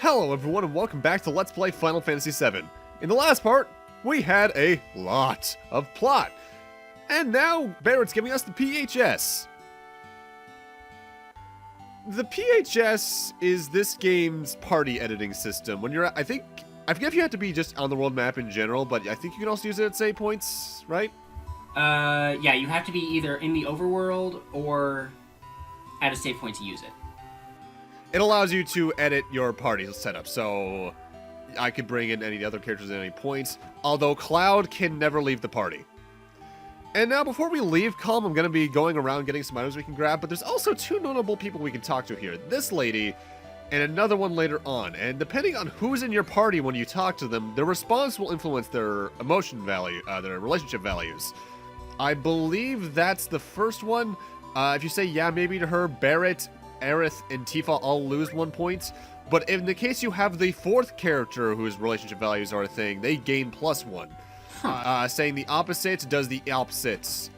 Hello everyone and welcome back to Let's Play Final Fantasy VII. In the last part, we had a lot of plot. And now, Barrett's giving us the PHS. The PHS is this game's party editing system. When you're at, I forget if you have to be just on the world map in general, but I think you can also use it at save points, right? Yeah, you have to be either in the overworld or at a save point to use it. It allows you to edit your party setup, so I could bring in any other characters at any point, although Cloud can never leave the party. And now, before we leave Kalm, I'm going to be going around getting some items we can grab, but there's also two notable people we can talk to here. This lady, and another one later on, and depending on who's in your party when you talk to them, their response will influence their emotion value, their relationship values. I believe that's the first one. If you say yeah maybe to her, Barrett, Aerith, and Tifa all lose 1 point, but in the case you have the fourth character whose relationship values are a thing, they gain +1. Saying the opposite does the opposite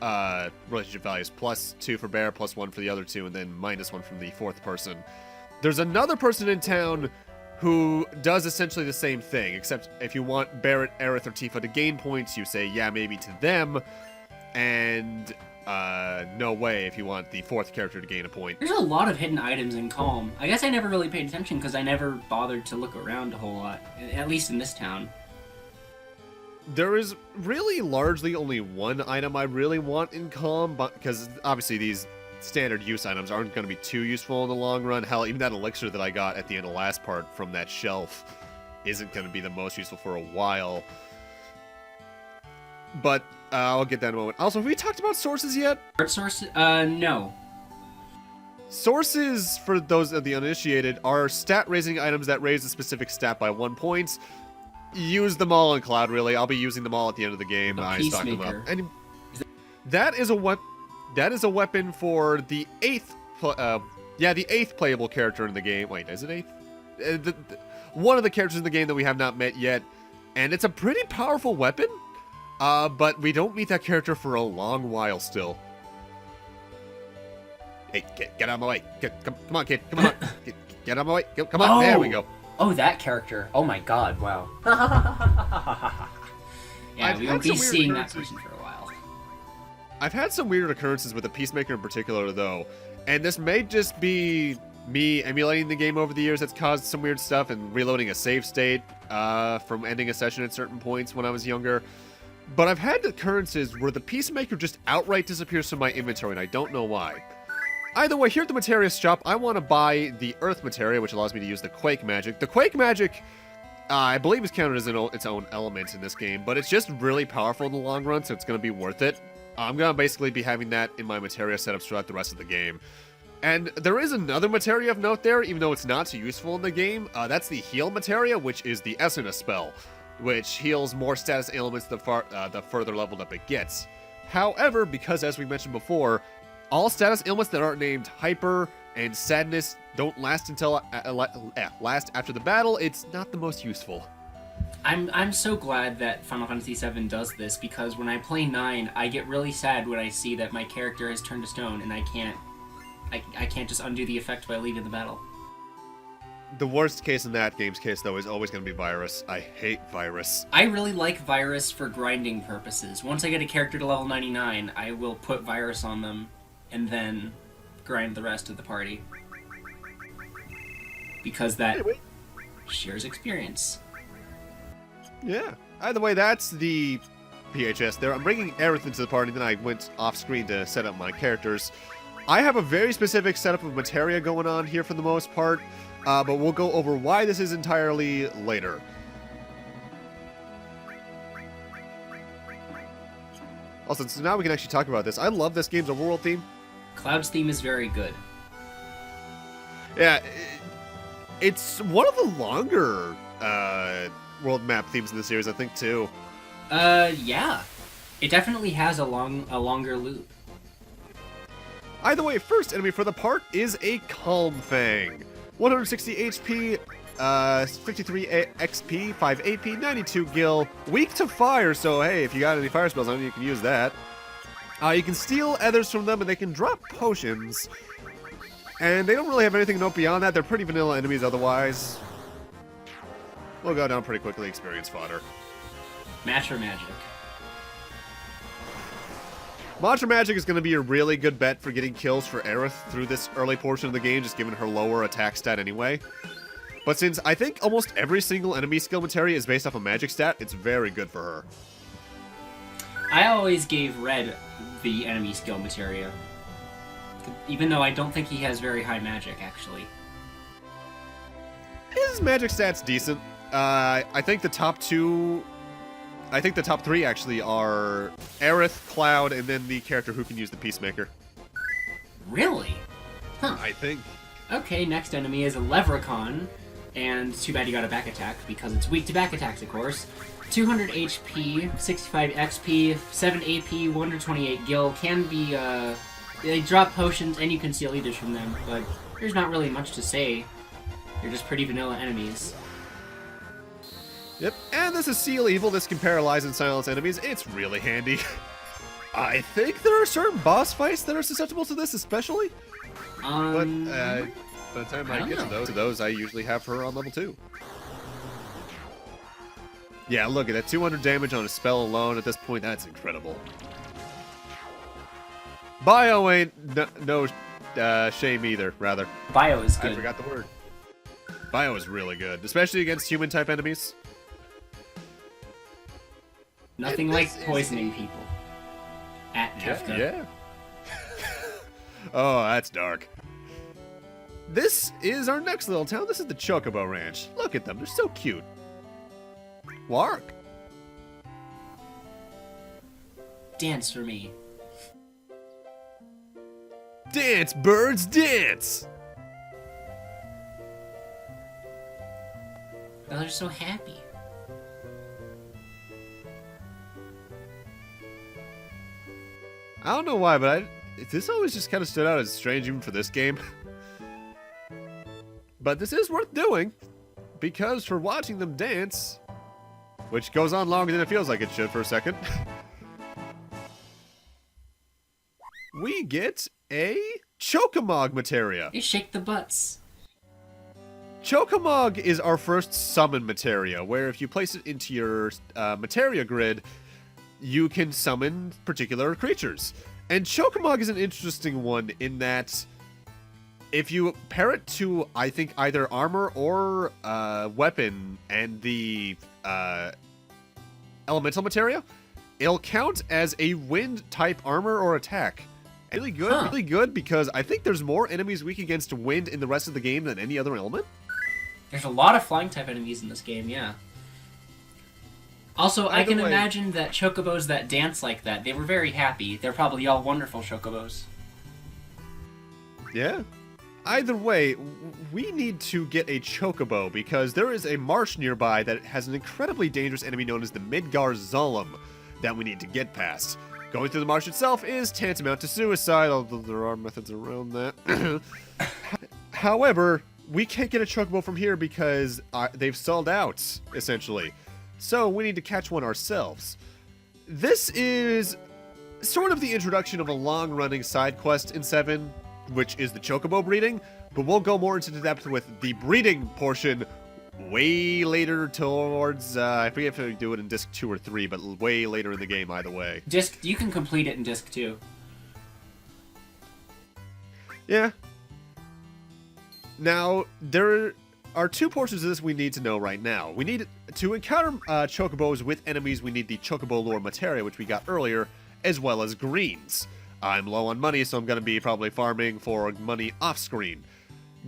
relationship values, +2 for Barrett, +1 for the other two, and then -1 from the fourth person. There's another person in town who does essentially the same thing, except if you want Barrett, Aerith, or Tifa to gain points, you say yeah maybe to them, and no way if you want the fourth character to gain a point. There's a lot of hidden items in Kalm. I guess I never really paid attention because I never bothered to look around a whole lot, at least in this town. There is really largely only one item I really want in Kalm, because obviously these standard use items aren't going to be too useful in the long run. Hell, even that elixir that I got at the end of the last part from that shelf isn't going to be the most useful for a while. But I'll get that in a moment. Also, have we talked about sources yet? Art source? No. Sources, for those of the uninitiated, are stat-raising items that raise a specific stat by 1 point. Use them all in Cloud, really. I'll be using them all at the end of the game. I stock them up. And that is a weapon for the eighth playable character in the game. Wait, is it eighth? One of the characters in the game that we have not met yet, and it's a pretty powerful weapon. But we don't meet that character for a long while still. Hey, get out of my way. Come on, kid. Come on. Get out of my way. Come on. Oh. There we go. Oh, that character. Oh my god, wow. Yeah, we won't be seeing that person for a while. I've had some weird occurrences with the Peacemaker in particular, though. And this may just be me emulating the game over the years that's caused some weird stuff and reloading a save state from ending a session at certain points when I was younger. But I've had occurrences where the Peacemaker just outright disappears from my inventory, and I don't know why. Either way, here at the Materia shop, I want to buy the Earth Materia, which allows me to use the Quake Magic. The Quake Magic, I believe, is counted as its own element in this game, but it's just really powerful in the long run, so it's going to be worth it. I'm going to basically be having that in my Materia setups throughout the rest of the game. And there is another Materia of note there, even though it's not so useful in the game. That's the Heal Materia, which is the Essence spell, which heals more status ailments the further leveled up it gets. However, because as we mentioned before, all status ailments that aren't named Hyper and Sadness don't last until last after the battle, it's not the most useful. I'm so glad that Final Fantasy VII does this, because when I play 9, I get really sad when I see that my character has turned to stone and I can't just undo the effect by leaving the battle. The worst case in that game's case, though, is always going to be Virus. I hate Virus. I really like Virus for grinding purposes. Once I get a character to level 99, I will put Virus on them and then grind the rest of the party. Because that shares experience. Yeah. Either way, that's the PHS there. I'm bringing Aerith into the party, then I went off-screen to set up my characters. I have a very specific setup of materia going on here for the most part. But we'll go over why this is entirely later. Also, so now we can actually talk about this. I love this game's overworld theme. Cloud's theme is very good. Yeah, it's one of the longer world map themes in the series, I think, too. Yeah. It definitely has a longer loop. Either way, first enemy for the part is a Kalm Fang. 160 HP, 53 XP, 5 AP, 92 gil, weak to fire, so hey, if you got any fire spells on you, you can use that. You can steal ethers from them, and they can drop potions. And they don't really have anything to note beyond that. They're pretty vanilla enemies otherwise. We'll go down pretty quickly, experience fodder. Match or magic? Mantra Magic is going to be a really good bet for getting kills for Aerith through this early portion of the game, just given her lower attack stat anyway. But since I think almost every single enemy skill materia is based off a magic stat, it's very good for her. I always gave Red the enemy skill materia. Even though I don't think he has very high magic, actually. His magic stat's decent. I think the top two... I think the top three, actually, are Aerith, Cloud, and then the character who can use the Peacemaker. Really? Huh. I think. Okay, next enemy is a Leprechaun. And too bad you got a back attack, because it's weak to back attacks, of course. 200 HP, 65 XP, 7 AP, 128 gil. Can be, they drop potions, and you can steal Leaders from them, but there's not really much to say. They're just pretty vanilla enemies. Yep, and this is Seal Evil. This can paralyze and silence enemies. It's really handy. I think there are certain boss fights that are susceptible to this, especially. But by the time I get to those, I usually have her on level 2. Yeah, look at that. 200 damage on a spell alone at this point. That's incredible. Bio ain't no shame either, rather. Bio is good. I forgot the word. Bio is really good, especially against human-type enemies. Nothing like poisoning people. At Kefka. Yeah. Oh, that's dark. This is our next little town. This is the Chocobo Ranch. Look at them. They're so cute. Lark. Dance for me. Dance, birds, dance! Oh, they're so happy. I don't know why, but this always just kind of stood out as strange even for this game. But this is worth doing, because for watching them dance, which goes on longer than it feels like it should for a second, we get a Chocomog materia. You shake the butts. Chocomog is our first summon materia, where if you place it into your materia grid, you can summon particular creatures. And Chocomog is an interesting one in that if you pair it to, I think, either armor or weapon and the elemental materia, it'll count as a wind-type armor or attack. Really good, really good, because I think there's more enemies weak against wind in the rest of the game than any other element. There's a lot of flying-type enemies in this game, yeah. Also, I can imagine that chocobos that dance like that, they were very happy. They're probably all wonderful chocobos. Yeah. Either way, we need to get a chocobo because there is a marsh nearby that has an incredibly dangerous enemy known as the Midgar Zolom that we need to get past. Going through the marsh itself is tantamount to suicide, although there are methods around that. However, we can't get a chocobo from here because they've sold out, essentially. So we need to catch one ourselves. This is sort of the introduction of a long-running side quest in 7, which is the chocobo breeding, but we'll go more into depth with the breeding portion way later towards, I forget if we do it in Disc 2 or 3, but way later in the game either way. You can complete it in Disc 2. Yeah. Now, there are 2 portions of this we need to know right now. We need to encounter chocobos with enemies. We need the chocobo lore materia, which we got earlier, as well as greens. I'm low on money, so I'm going to be probably farming for money off-screen.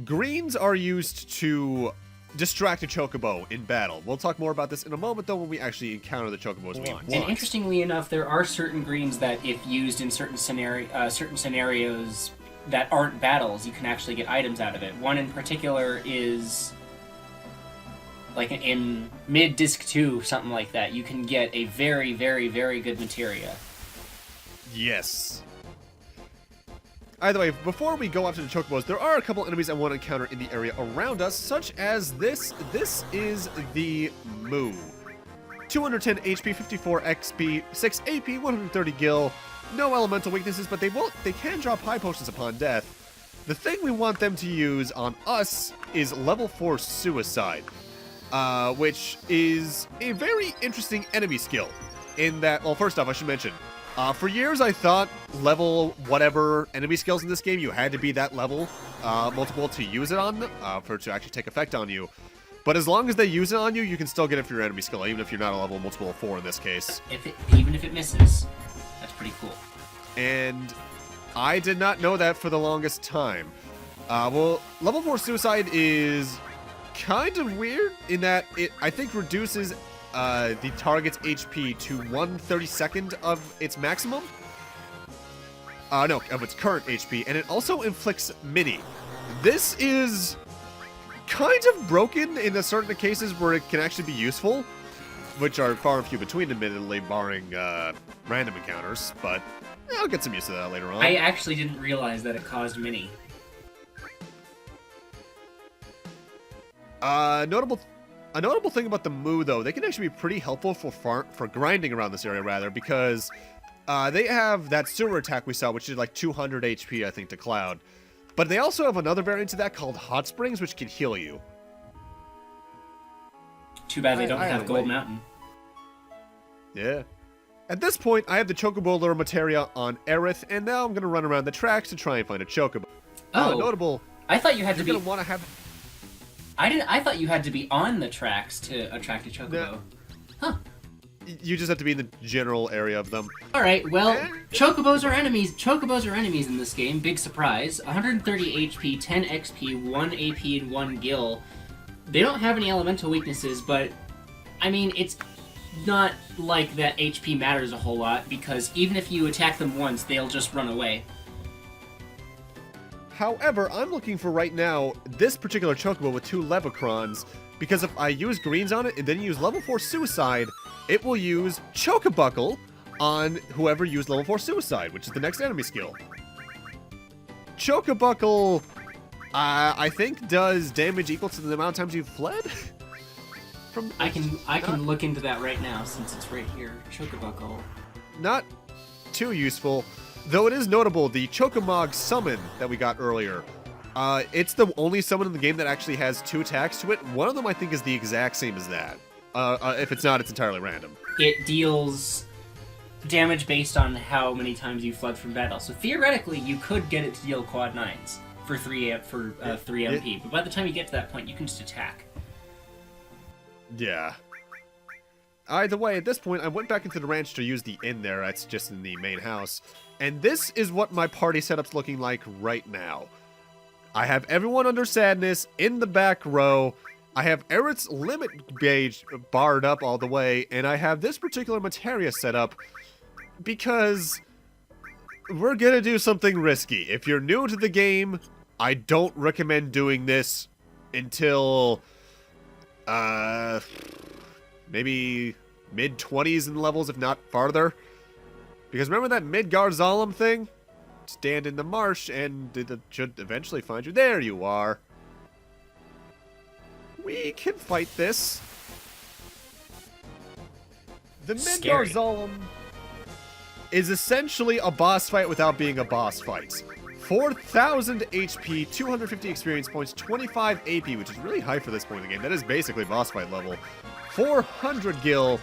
Greens are used to distract a chocobo in battle. We'll talk more about this in a moment, though, when we actually encounter the chocobos we want. And interestingly enough, there are certain greens that, if used in certain scenarios that aren't battles, you can actually get items out of it. One in particular is, like in mid-disc 2, something like that. You can get a very, very, very good materia. Yes. Either way, before we go after the chocobos, there are a couple enemies I want to encounter in the area around us, such as this. This is the Moo. 210 HP, 54 XP, 6 AP, 130 gil. No elemental weaknesses, but they can drop high potions upon death. The thing we want them to use on us is level 4 suicide. which is a very interesting enemy skill. In that, well, first off, I should mention, for years I thought level whatever enemy skills in this game, you had to be that level multiple to use it on, for it to actually take effect on you. But as long as they use it on you, you can still get it for your enemy skill, even if you're not a level multiple of 4 in this case. Even if it misses, that's pretty cool. And I did not know that for the longest time. Well, level 4 suicide is kind of weird in that it, I think, reduces the target's HP to 1/32nd of its maximum. No, of its current HP, and it also inflicts mini. This is kind of broken in the certain cases where it can actually be useful, which are far and few between, admittedly, barring random encounters, but I'll get some use of that later on. I actually didn't realize that it caused mini. A notable thing about the Moo, though, they can actually be pretty helpful for grinding around this area, rather, because they have that sewer attack we saw, which is like 200 HP, I think, to Cloud. But they also have another variant of that called Hot Springs, which can heal you. Too bad they don't have Gold Mountain. Yeah. At this point, I have the Chocobo lure materia on Aerith, and now I'm going to run around the tracks to try and find a Chocobo. Oh, notable. I thought you had to be. You're going to want to have. I thought you had to be on the tracks to attract a Chocobo. No. Huh. You just have to be in the general area of them. Alright, well, Chocobos are enemies. Chocobos are enemies in this game. Big surprise. 130 HP, 10 XP, 1 AP, and 1 gil. They don't have any elemental weaknesses, but, I mean, it's not like that HP matters a whole lot, because even if you attack them once, they'll just run away. However, I'm looking for right now this particular Chocobo with 2 Levicrons, because if I use greens on it and then use level 4 Suicide, it will use Chocobuckle on whoever used level 4 Suicide, which is the next enemy skill. Chocobuckle, I think, does damage equal to the amount of times you've fled? I can look into that right now, since it's right here. Chocobuckle. Not too useful, though it is notable, the Chocomog summon that we got earlier. It's the only summon in the game that actually has 2 attacks to it. One of them, I think, is the exact same as that. If it's not, it's entirely random. It deals damage based on how many times you fled from battle. So theoretically, you could get it to deal quad 9s for 3 MP. But by the time you get to that point, you can just attack. Yeah. Either way, at this point, I went back into the ranch to use the inn there. That's just in the main house. And this is what my party setup's looking like right now. I have everyone under Sadness in the back row. I have Aerith's limit gauge barred up all the way, and I have this particular materia set up because we're gonna do something risky. If you're new to the game, I don't recommend doing this until maybe mid-20s in levels, if not farther. Because remember that Midgar Zolom thing? Stand in the marsh and it should eventually find you. There you are. We can fight this. The Midgar Zolom is essentially a boss fight without being a boss fight. 4,000 HP, 250 experience points, 25 AP, which is really high for this point in the game. That is basically boss fight level. 400 gil.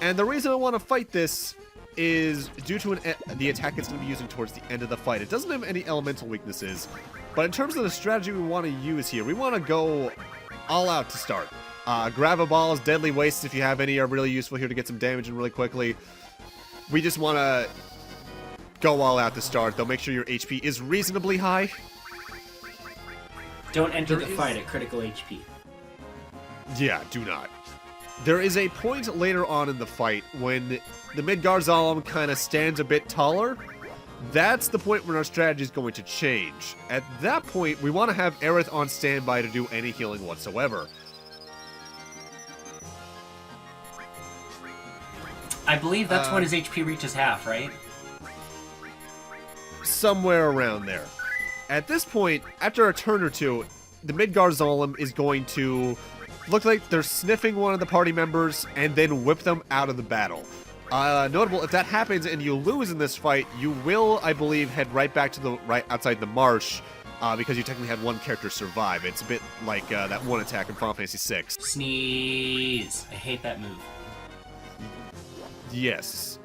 And the reason I want to fight this is due to the attack it's going to be using towards the end of the fight. It doesn't have any elemental weaknesses, but in terms of the strategy we want to use here, we want to go all out to start. Graviballs, Deadly Wastes, if you have any, are really useful here to get some damage in really quickly. We just want to go all out to start, though make sure your HP is reasonably high. Don't enter the fight at critical HP. Yeah, do not. There is a point later on in the fight when the Midgar Zolom kind of stands a bit taller. That's the point when our strategy is going to change. At that point, we want to have Aerith on standby to do any healing whatsoever. I believe that's when his HP reaches half, right? Somewhere around there. At this point, after a turn or two, the Midgar Zolom is going to look like they're sniffing one of the party members and then whip them out of the battle. Notable, if that happens and you lose in this fight, you will, I believe, head right back to the right outside the marsh because you technically had one character survive. It's a bit like that one attack in Final Fantasy VI. Sneeze. I hate that move. Yes.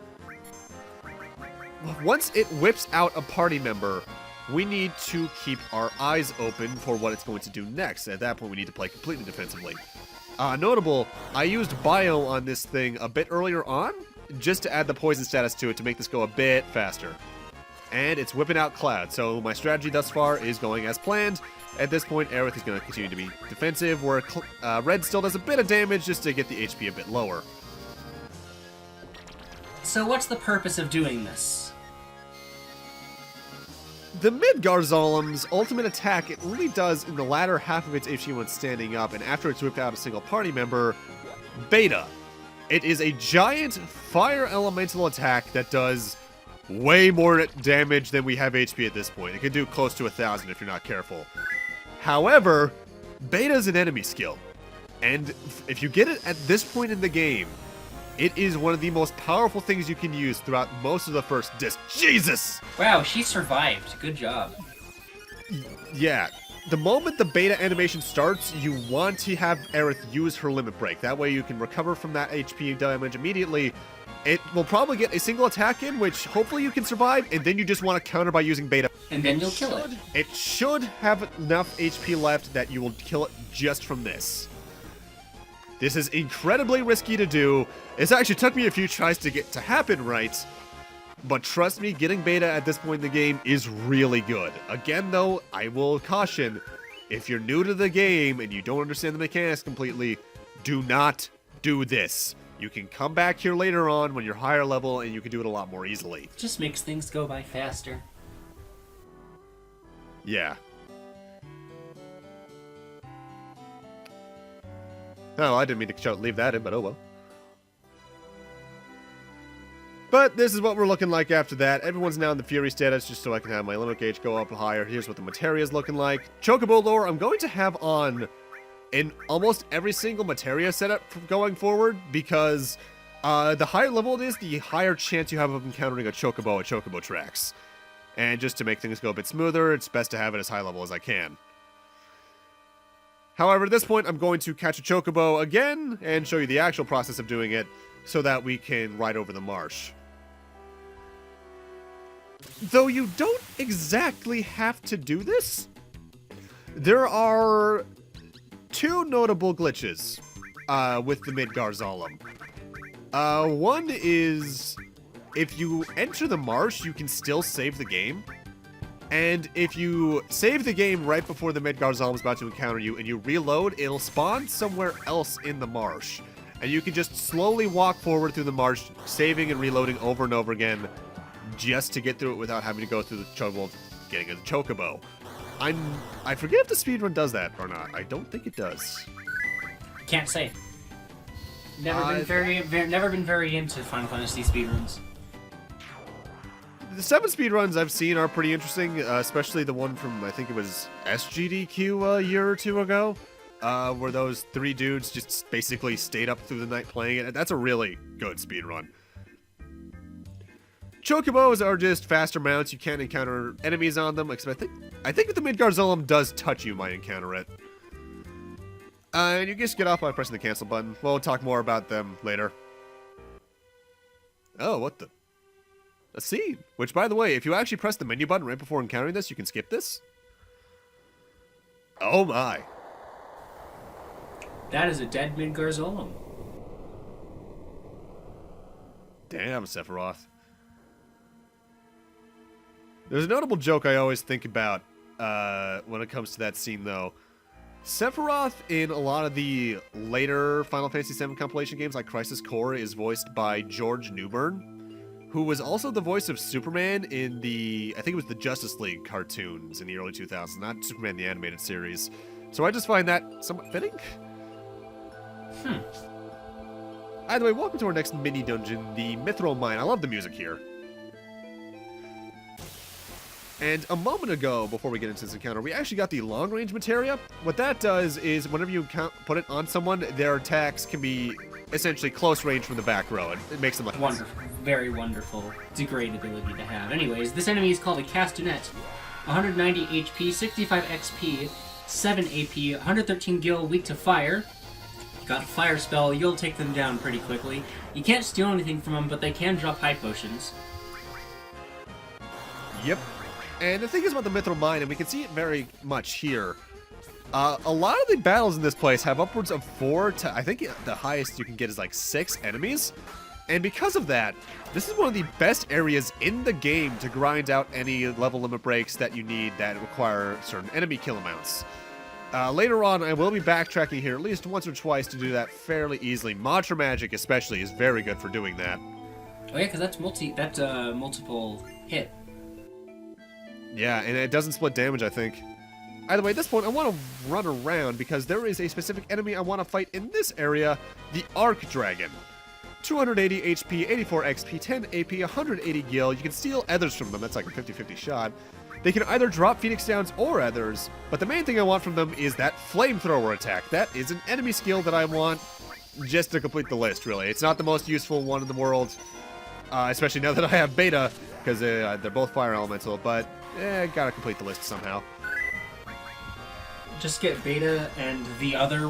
Once it whips out a party member, we need to keep our eyes open for what it's going to do next. At that point, we need to play completely defensively. Notable, I used Bio on this thing a bit earlier on, just to add the poison status to it to make this go a bit faster. And it's whipping out Cloud, so my strategy thus far is going as planned. At this point, Aerith is going to continue to be defensive, where Red still does a bit of damage just to get the HP a bit lower. So what's the purpose of doing this? The Midgar Zolom's ultimate attack, it really does in the latter half of its HP when standing up, and after it's whipped out a single party member, Beta. It is a giant fire elemental attack that does way more damage than we have HP at this point. It can do close to 1,000 if you're not careful. However, Beta is an enemy skill, and if you get it at this point in the game, it is one of the most powerful things you can use throughout most of the first disc. Jesus! Wow, she survived. Good job. Yeah. The moment the beta animation starts, you want to have Aerith use her limit break. That way you can recover from that HP damage immediately. It will probably get a single attack in, which hopefully you can survive, and then you just want to counter by using beta. And then you'll kill it. It should have enough HP left that you will kill it just from this. This is incredibly risky to do. This actually took me a few tries to get to happen right. But trust me, getting beta at this point in the game is really good. Again, though, I will caution, if you're new to the game and you don't understand the mechanics completely, do not do this. You can come back here later on when you're higher level and you can do it a lot more easily. Just makes things go by faster. Yeah. Oh, I didn't mean to leave that in, but oh well. But this is what we're looking like after that. Everyone's now in the Fury status, just so I can have my limit gauge go up higher. Here's what the materia is looking like. Chocobo lore, I'm going to have on in almost every single materia setup going forward, because the higher level it is, the higher chance you have of encountering a Chocobo at Chocobo tracks. And just to make things go a bit smoother, it's best to have it as high level as I can. However, at this point, I'm going to catch a Chocobo again and show you the actual process of doing it so that we can ride over the marsh. Though you don't exactly have to do this, there are two notable glitches with the Midgar Zolom. One is, if you enter the marsh, you can still save the game. And if you save the game right before the Midgar Zolom is about to encounter you and you reload, it'll spawn somewhere else in the marsh. And you can just slowly walk forward through the marsh, saving and reloading over and over again, just to get through it without having to go through the trouble of getting a Chocobo. I forget if the speedrun does that or not. I don't think it does. Can't say. Never been very into Final Fantasy speedruns. The 7 speedruns I've seen are pretty interesting, especially the one from, I think it was SGDQ a year or two ago, where those 3 dudes just basically stayed up through the night playing it. That's a really good speedrun. Chocobos are just faster mounts. You can't encounter enemies on them, except I think if the Midgar Zolom does touch you, you might encounter it. And you just get off by pressing the cancel button. We'll talk more about them later. Oh, what the... A scene. Which, by the way, if you actually press the menu button right before encountering this, you can skip this. Oh my. That is a dead Midgar Zolom. Damn, Sephiroth. There's a notable joke I always think about when it comes to that scene, though. Sephiroth, in a lot of the later Final Fantasy VII compilation games like Crisis Core, is voiced by George Newbern, who was also the voice of Superman in the, I think it was the Justice League cartoons in the early 2000s, not Superman the animated series. So I just find that somewhat fitting. Either way, welcome to our next mini dungeon, the Mythril Mine. I love the music here. And a moment ago, before we get into this encounter, we actually got the long-range materia. What that does is, whenever you put it on someone, their attacks can be essentially close range from the back row. It makes them like wonderful, very wonderful. It's a great ability to have. Anyways, this enemy is called a Castanet. 190 HP, 65 XP, 7 AP, 113 gil, weak to fire. You got a fire spell, you'll take them down pretty quickly. You can't steal anything from them, but they can drop high potions. Yep. And the thing is about the Mythril Mine, and we can see it very much here, a lot of the battles in this place have upwards of 4 to, I think the highest you can get is like 6 enemies. And because of that, this is one of the best areas in the game to grind out any level limit breaks that you need that require certain enemy kill amounts. Later on, I will be backtracking here at least once or twice to do that fairly easily. Mantra Magic especially is very good for doing that. Oh yeah, because that's multiple hit. Yeah, and it doesn't split damage, I think. Either way, at this point, I want to run around because there is a specific enemy I want to fight in this area, the Arc Dragon. 280 HP, 84 XP, 10 AP, 180 gil. You can steal ethers from them. That's like a 50-50 shot. They can either drop Phoenix Downs or ethers, but the main thing I want from them is that Flamethrower attack. That is an enemy skill that I want just to complete the list, really. It's not the most useful one in the world, especially now that I have Beta, because they're both Fire Elemental, but gotta complete the list somehow. Just get Beta and the other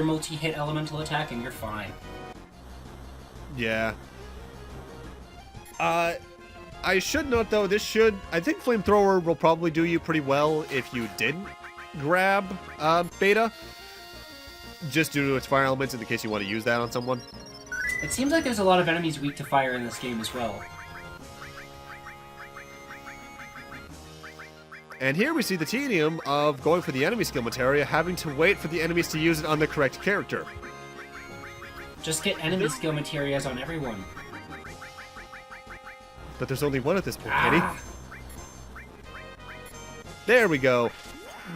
multi-hit elemental attack, and you're fine. Yeah. I should note though, I think Flamethrower will probably do you pretty well if you didn't grab Beta, just due to its fire elements in the case you want to use that on someone. It seems like there's a lot of enemies weak to fire in this game as well. And here we see the tedium of going for the enemy skill materia, having to wait for the enemies to use it on the correct character. Just get enemy skill materias on everyone. But there's only one at this point, Kenny. There we go.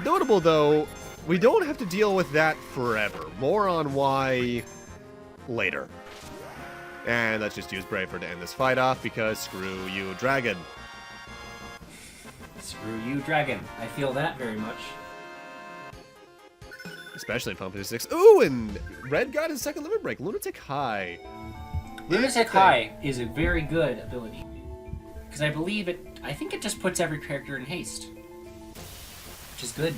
Notable though, we don't have to deal with that forever. More on why later. And let's just use Braver to end this fight off because screw you, dragon. Screw you, dragon. I feel that very much. Especially in Final Fantasy 6. Ooh, and Red got his second limit break. Lunatic High. Lunatic High is a very good ability. Because I think it just puts every character in haste. Which is good.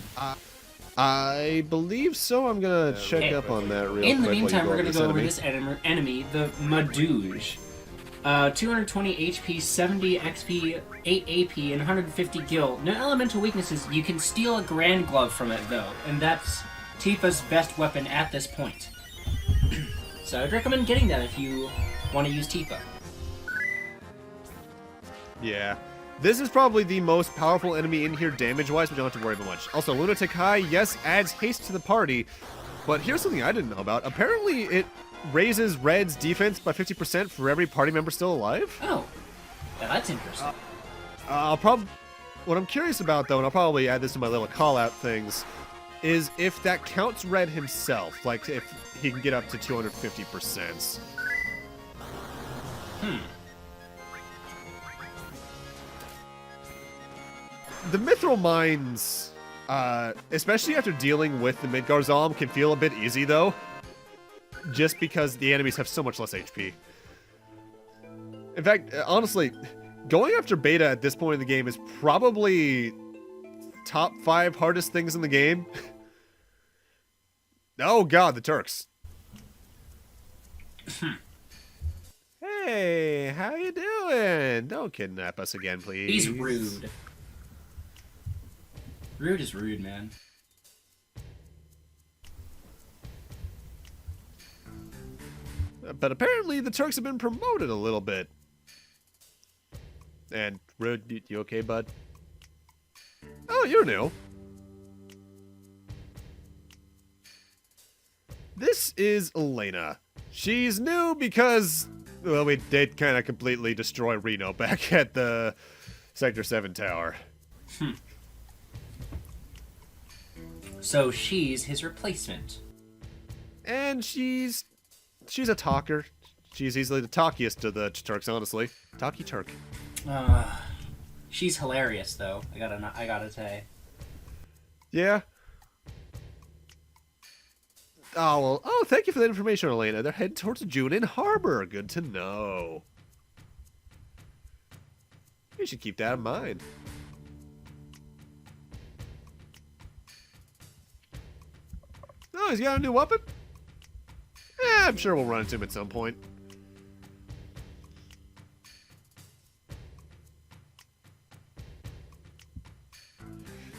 I believe so. I'm gonna check up on that real quick. In the meantime, we're gonna go over this enemy, the Madouge. 220 HP, 70 XP, 8 AP, and 150 gil. No elemental weaknesses. You can steal a Grand Glove from it, though, and that's Tifa's best weapon at this point. So I'd recommend getting that if you want to use Tifa. Yeah. This is probably the most powerful enemy in here damage-wise, but you don't have to worry about much. Also, Lunatic High, yes, adds haste to the party, but here's something I didn't know about. Apparently, it raises Red's defense by 50% for every party member still alive. Oh, yeah, that's interesting. What I'm curious about, though, and I'll probably add this to my little call-out things, is if that counts Red himself, like if he can get up to 250%. The Mythril Mines, especially after dealing with the Midgar Zolom, can feel a bit easy, though. Just because the enemies have so much less HP. In fact, honestly, going after Beta at this point in the game is probably top 5 hardest things in the game. Oh god, the Turks. Hey, how you doing? Don't kidnap us again, please. He's rude. Rude is rude, man. But apparently the Turks have been promoted a little bit. And Rude, you okay, bud? Oh, you're new. This is Elena. She's new because, well, we did kind of completely destroy Reno back at the Sector 7 tower. So she's his replacement. And she's a talker. She's easily the talkiest of the Turks, honestly. Talky Turk. She's hilarious, though. I gotta say. Yeah. Oh, well. Oh, thank you for that information, Elena. They're heading towards Junin Harbor. Good to know. You should keep that in mind. Oh, he's got a new weapon? I'm sure we'll run into him at some point.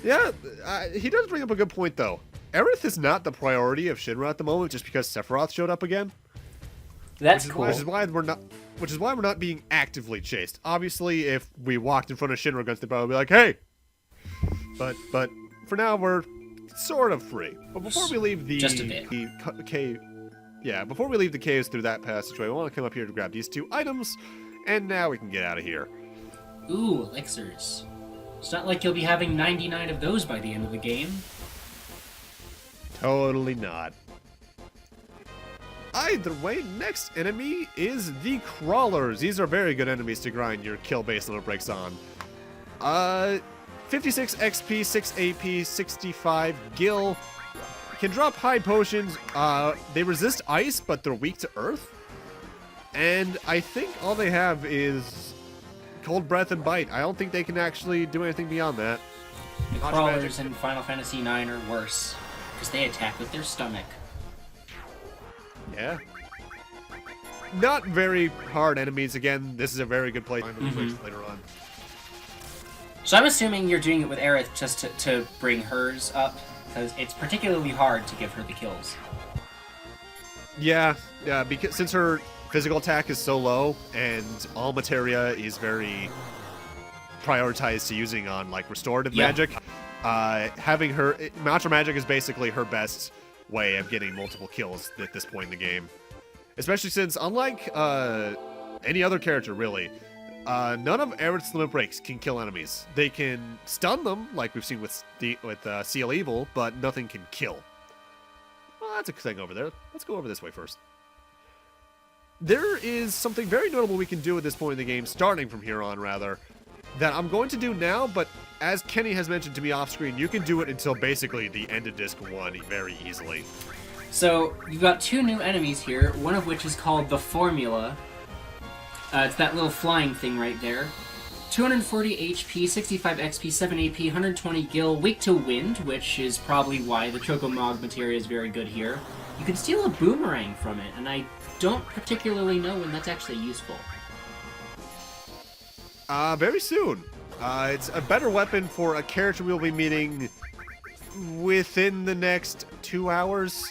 Yeah, he does bring up a good point, though. Aerith is not the priority of Shinra at the moment, just because Sephiroth showed up again. That's cool. Which is why we're not being actively chased. Obviously, if we walked in front of Shinra guns, they'd probably be like, "Hey!" But for now, we're sort of free. But before we leave the Just a bit. cave, before we leave the caves through that passageway, we want to come up here to grab these 2 items, and now we can get out of here. Ooh, elixirs. It's not like you'll be having 99 of those by the end of the game. Totally not. Either way, next enemy is the Crawlers. These are very good enemies to grind your kill-based limit breaks on. 56 XP, 6 AP, 65 Gil. Can drop high potions. They resist ice, but they're weak to earth. And I think all they have is cold breath and bite. I don't think they can actually do anything beyond that. The Not crawlers magic. in Final Fantasy IX are worse, because they attack with their stomach. Yeah. Not very hard enemies. Again, this is a very good place later on. So I'm assuming you're doing it with Aerith just to bring hers up, because it's particularly hard to give her the kills. Yeah, because since her physical attack is so low and all materia is very prioritized to using on like restorative magic, having her Mantra Magic is basically her best way of getting multiple kills at this point in the game. Especially since, unlike any other character really, none of Aerith's limit breaks can kill enemies. They can stun them, like we've seen with Seal Evil, but nothing can kill. Well, that's a thing over there. Let's go over this way first. There is something very notable we can do at this point in the game, starting from here on, rather, that I'm going to do now, but as Kenny has mentioned to me off-screen, you can do it until basically the end of Disc 1 very easily. So, you've got 2 new enemies here, one of which is called the Formula. It's that little flying thing right there. 240 HP, 65 XP, 7 AP, 120 Gil, weak to wind, which is probably why the Chocobo materia is very good here. You can steal a boomerang from it, and I don't particularly know when that's actually useful. Very soon. It's a better weapon for a character we'll be meeting within the next 2 hours.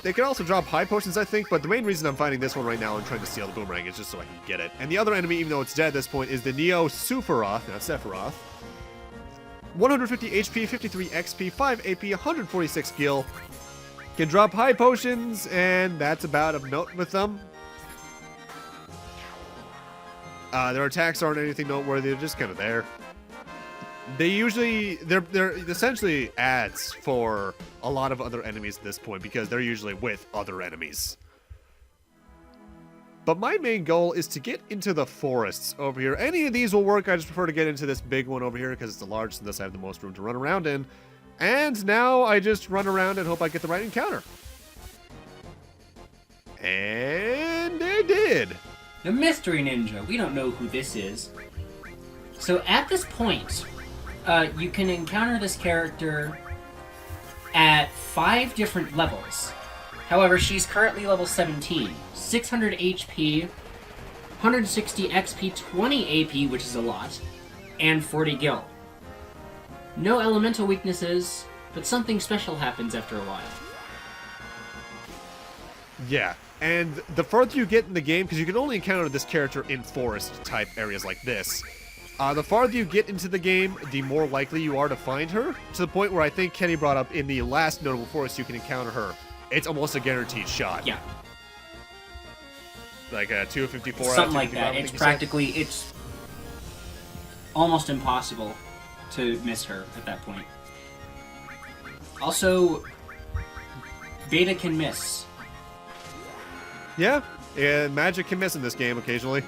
They can also drop high potions, I think, but the main reason I'm finding this one right now and trying to steal the boomerang is just so I can get it. And the other enemy, even though it's dead at this point, is the Neo Sephiroth, not Sephiroth. 150 HP, 53 XP, 5 AP, 146 Gil. Can drop high potions, and that's about of note with them. Their attacks aren't anything noteworthy, they're just kind of there. They're essentially ads for a lot of other enemies at this point because they're usually with other enemies. But my main goal is to get into the forests over here. Any of these will work, I just prefer to get into this big one over here because it's the largest and thus I have the most room to run around in. And now I just run around and hope I get the right encounter. And I did. The Mystery Ninja. We don't know who this is. So at this point, you can encounter this character at 5 different levels. However, she's currently level 17. 600 HP, 160 XP, 20 AP, which is a lot, and 40 Gil. No elemental weaknesses, but something special happens after a while. Yeah, and the further you get in the game, because you can only encounter this character in forest-type areas like this, the farther you get into the game, the more likely you are to find her, to the point where I think Kenny brought up in the last notable forest you can encounter her. It's almost a guaranteed shot. Yeah. Like a 254 Something like that. It's practically, it's almost impossible to miss her at that point. Also, Beta can miss. Yeah, magic can miss in this game occasionally.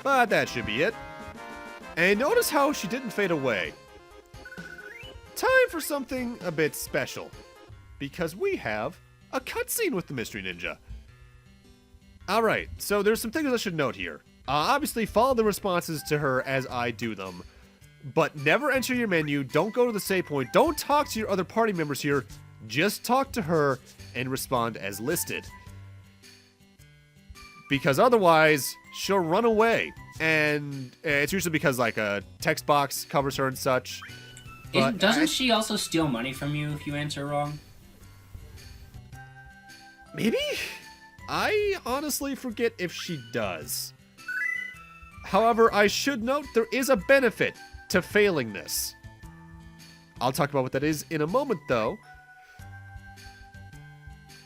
But that should be it. And notice how she didn't fade away. Time for something a bit special. Because we have a cutscene with the Mystery Ninja. Alright, so there's some things I should note here. Obviously, follow the responses to her as I do them. But never enter your menu. Don't go to the save point. Don't talk to your other party members here. Just talk to her and respond as listed. Because otherwise, she'll run away. And it's usually because, like, a text box covers her and such. But Doesn't she also steal money from you if you answer wrong? Maybe? I honestly forget if she does. However, I should note there is a benefit to failing this. I'll talk about what that is in a moment, though.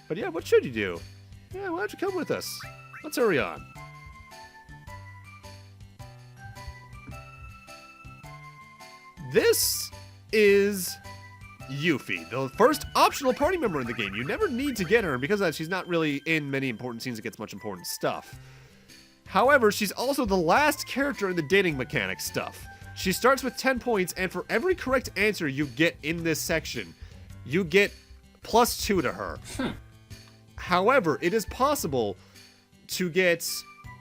But yeah, what should you do? Yeah, why don't you come with us? Let's hurry on. This is Yuffie, the first optional party member in the game. You never need to get her, and because of that, she's not really in many important scenes that gets much important stuff. However, she's also the last character in the dating mechanic stuff. She starts with 10 points, and for every correct answer you get in this section, you get +2 to her. However, it is possible to get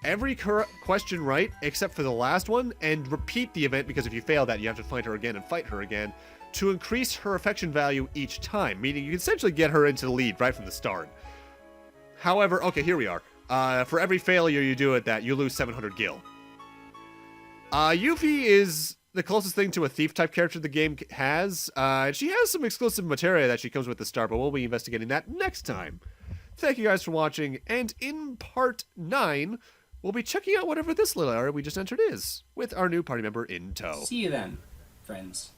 every question right except for the last one and repeat the event, because if you fail that, you have to find her again and fight her again to increase her affection value each time, meaning you can essentially get her into the lead right from the start. However, okay, here we are. For every failure you do at that, you lose 700 gil. Yuffie is the closest thing to a thief-type character the game has. She has some exclusive materia that she comes with at the start, but we'll be investigating that next time. Thank you guys for watching, and in part 9, we'll be checking out whatever this little area we just entered is, with our new party member in tow. See you then, friends.